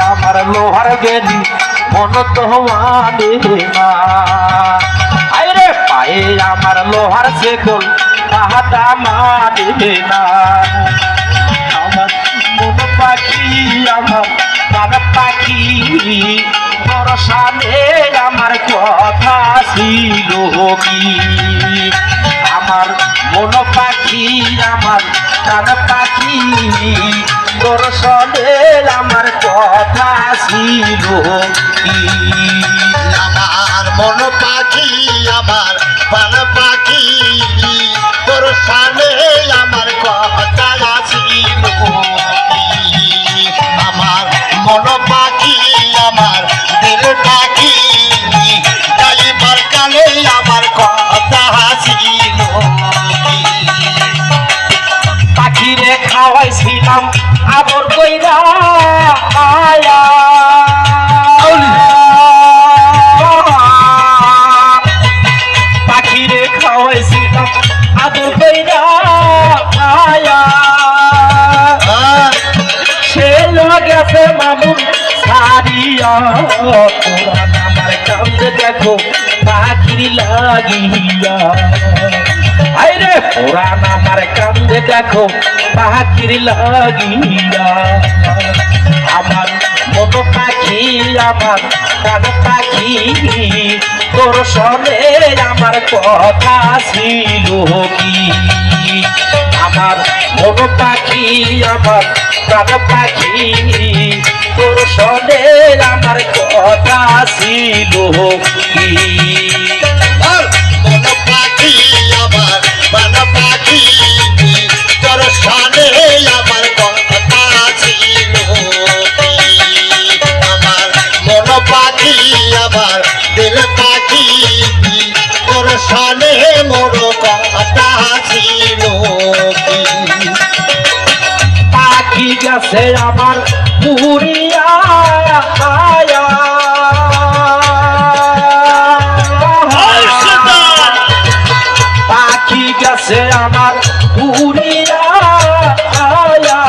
আমার লোহার বেলি মন তো মানে না আরে পায়ে আমার লোহার শেকল তাহাটা মানে না আমার মন পাখি আমার প্রাণ পাখি ভরসা নেই আমার কথা ছিল কি আমার মন পাখি আমার প্রাণ পাখি দর্শনে আমার কথা ছিল কি আমার মন পাখি আমার প্রাণ পাখি তোর সামনে আমার কথা ছিল আমার মন পাখি আমার দিল পাখি যাইবার কালে আমার কথা ছিল পাখিরে খাওয়াইছিলাম আবর কইরা আয়া পাখিরে খাওয়াইছিলাম আবর কইরা আয়া সে গেছে মামুন সারিয়া পুরান আমার কান্দে দেখো পাখির লাগিয়া আরে পুরান আমার কান্দে দেখো পাখির লাগিয়া আমার মন পাখি আমার কান পাখি তোর সনে আমার কথা ছিল কি আমার মন পাখি আমার প্রাণ পাখি তোর সনে আমার কথা ছিল কি মন পাখি আমার প্রাণ পাখি তোর সামনে আমার কথা ছিল আমার মন পাখি আমার দিল পাখি তোর সামনে মোর কথা ছিল পাখি গেছে আমার পুরিয়া আয়া পাখি গেছে আমার পুরিয়া আয়া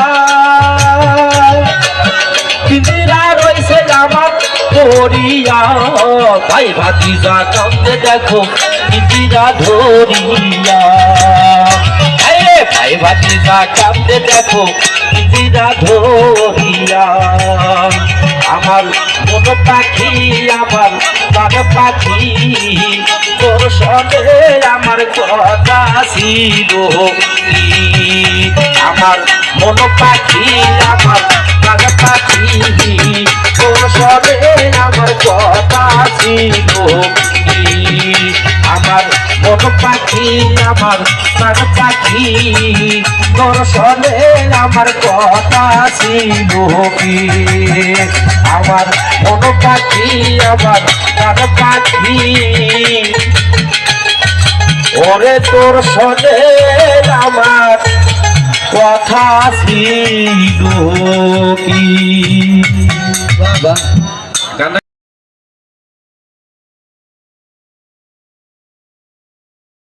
পিঞ্জিরা রয়েছে আমার পরিয়া ভাই ভাতিজা কান্দে দেখো পিঞ্জিরা ধরিয়া ভাই ভাতিজা কান্দে দেখো পিঞ্জিরা ধরিয়া আমার মন পাখি আমার প্রাণ পাখি তোর সনে আমার কথা ছিল কি আমার মন পাখি আমার প্রাণ পাখি তোর সনে আমার কথা ছিল কি আমার মন পাখি আমার প্রাণ পাখি তোর সনে আমার কথা ছিল কি আমার মন পাখি আমার প্রাণ পাখি ওরে তোর সনে আমার কথা ছিল কি বাবা